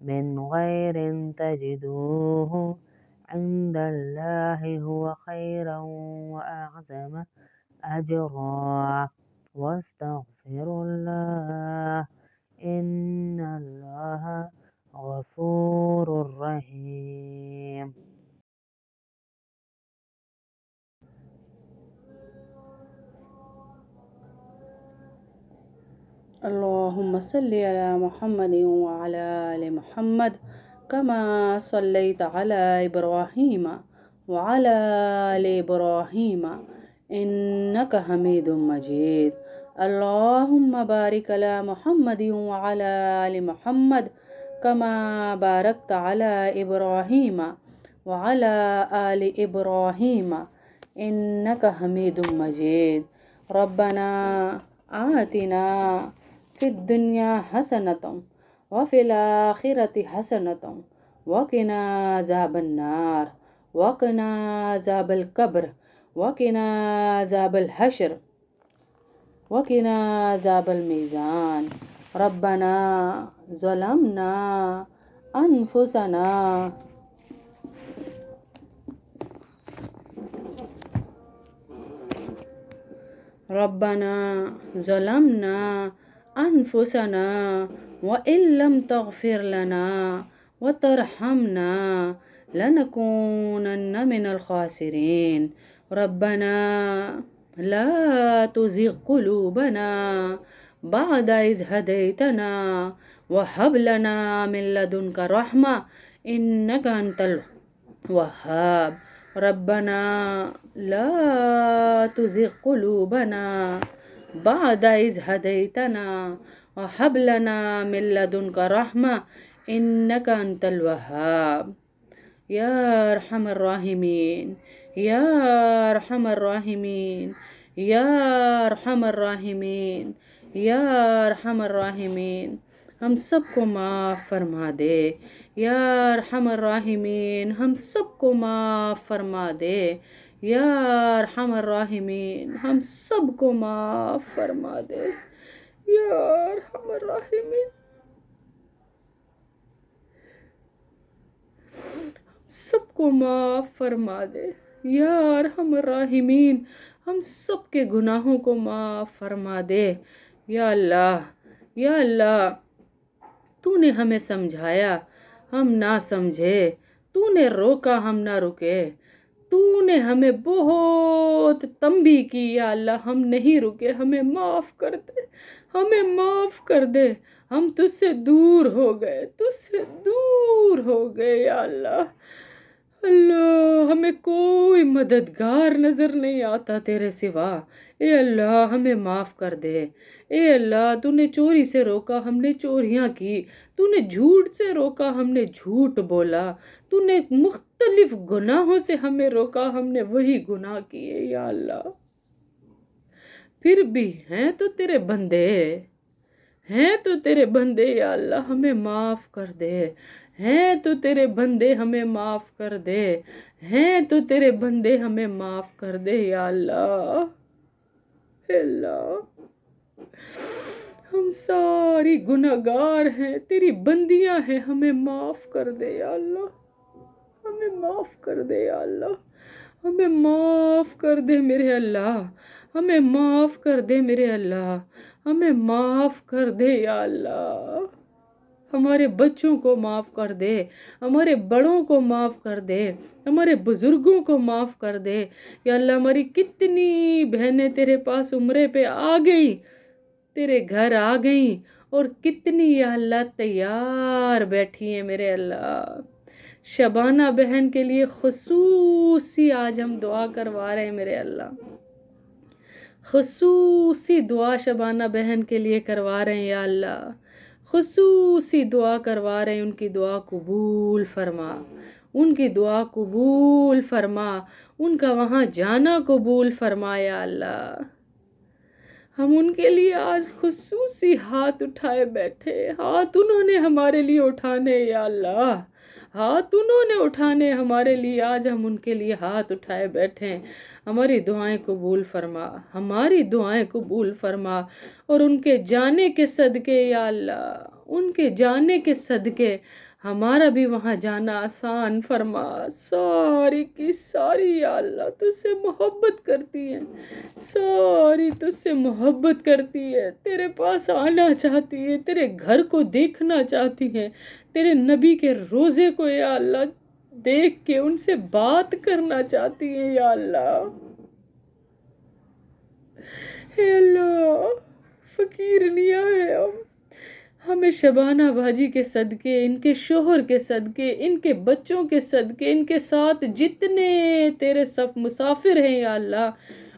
من غير تجدوه عند الله هو خيرا وأعظم أجرا واستغفر الله إن الله غفور رحيم. اللهم صل على محمد وعلى آل محمد كما صليت على إبراهيم وعلى آل إبراهيم إنك حميد مجيد. اللهم بارك على محمد وعلى آل محمد كما باركت على إبراهيم وعلى آل إبراهيم إنك حميد مجيد. ربنا آتنا في الدنيا حسنة وفي الآخرة حسنة وقنا عذاب النار وقنا عذاب القبر وقنا عذاب الحشر وقنا عذاب الميزان. ربنا ظلمنا أنفسنا ربنا ظلمنا أنفسنا وإن لم تغفر لنا وترحمنا لنكونن من الخاسرين. ربنا لا تزغ قلوبنا بعد إذ هديتنا وهب لنا من لدنك رحمة إنك أنت الوهاب. ربنا لا تزغ قلوبنا بعد إذ هديتنا وهب لنا من لدنك رحمة إنك أنت الوهاب. يا أرحم الراحمين يا أرحم الراحمين يا أرحم الراحمين یا ارحم الراحمین ہم سب کو معاف فرما دے. یا ارحم الراحمین ہم سب کو معاف فرما دے. یا ارحم الراحمین ہم سب کو معاف فرما دے. یا ارحم الراحمین سب کو معاف فرما دے. یا ارحم الراحمین ہم سب کے گناہوں کو معاف فرما دے. یا اللہ تو نے ہمیں سمجھایا ہم نہ سمجھے، تو نے روکا ہم نہ رکے، تو نے ہمیں بہت تنبیہ کی. یا اللہ ہم نہیں رکے، ہمیں معاف کر دے، ہمیں معاف کر دے. ہم تجھ سے دور ہو گئے، تجھ سے دور ہو گئے. یا اللہ ہمیں کوئی مددگار نظر نہیں آتا تیرے سوا. اے اللہ ہمیں معاف کر دے. اے اللہ تو نے چوری سے روکا، ہم نے چوریاں کی. تو نے جھوٹ سے روکا، ہم نے جھوٹ بولا. تو نے مختلف گناہوں سے ہمیں روکا، ہم نے وہی گناہ کیے. یا اللہ پھر بھی ہیں تو تیرے بندے، ہیں تو تیرے بندے. یا اللہ ہمیں معاف کر دے. ہیں تو تیرے بندے، ہمیں معاف کر دے. ہیں تو تیرے بندے، ہمیں معاف کر دے. یا اللہ اے اللہ ہم ساری گناہگار ہیں، تیری بندیاں ہیں، ہمیں معاف کر دے. یا اللہ ہمیں معاف کر دے. یا اللہ ہمیں معاف کر دے میرے اللہ، ہمیں معاف کر دے میرے اللہ، ہمیں معاف کر دے. یا اللہ ہمارے بچوں کو معاف کر دے، ہمارے بڑوں کو معاف کر دے، ہمارے بزرگوں کو معاف کر دے. یا اللہ ہماری کتنی بہنیں تیرے پاس عمرے پہ آ گئی، تیرے گھر آ گئیں، اور کتنی یا اللہ تیار بیٹھی ہیں میرے اللہ. شبانہ بہن کے لیے خصوصی آج ہم دعا کروا رہے ہیں میرے اللہ، خصوصی دعا شبانہ بہن کے لیے کروا رہے ہیں. یا اللہ خصوصی دعا کروا رہے ہیں، ان کی دعا قبول فرما، ان کی دعا قبول فرما، ان کا وہاں جانا قبول فرما. یا اللہ ہم ان کے لیے آج خصوصی ہاتھ اٹھائے بیٹھے، ہاتھ انہوں نے ہمارے لیے اٹھانے. یا اللہ ہاتھ انہوں نے اٹھانے ہمارے لیے، آج ہم ان کے لیے ہاتھ اٹھائے بیٹھے ہیں. ہماری دعائیں قبول فرما، ہماری دعائیں قبول فرما. اور ان کے جانے کے صدقے یا اللہ، ان کے جانے کے صدقے ہمارا بھی وہاں جانا آسان فرما. ساری کی ساری یا اللہ تجھ سے محبت کرتی ہے، ساری تجھ سے محبت کرتی ہے، تیرے پاس آنا چاہتی ہے، تیرے گھر کو دیکھنا چاہتی ہے، تیرے نبی کے روزے کو یا اللہ دیکھ کے ان سے بات کرنا چاہتی ہے یا اللہ. اے اللہ فقیر نیا ہے ہم، ہمیں شبانہ باجی کے صدقے، ان کے شوہر کے صدقے، ان کے بچوں کے صدقے، ان کے ساتھ جتنے تیرے سب مسافر ہیں یا اللہ،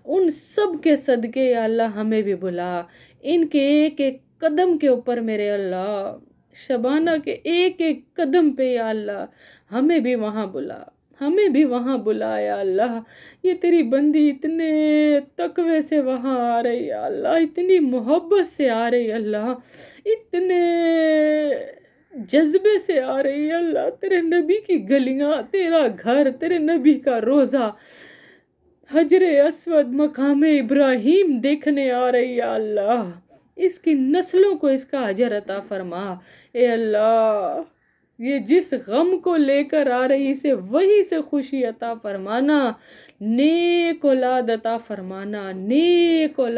ان سب کے صدقے یا اللہ ہمیں بھی بلا. ان کے ایک ایک قدم کے اوپر میرے اللہ، شبانہ کے ایک ایک قدم پہ یا اللہ ہمیں بھی وہاں بلا، ہمیں بھی وہاں بلا یا اللہ. یہ تیری بندی اتنے تقوی سے وہاں آ رہی یا اللہ، اتنی محبت سے آ رہی اللہ، اتنے جذبے سے آ رہی ہے اللہ. تیرے نبی کی گلیاں، تیرا گھر، تیرے نبی کا روزہ، حجر اسود، مقام ابراہیم دیکھنے آ رہی ہے اللہ. اس کی نسلوں کو اس کا اجر عطا فرما اے اللہ. یہ جس غم کو لے کر آ رہی اسے وہی سے خوشی عطا فرمانا، نیک اولاد عطا فرمانا، نیک اولاد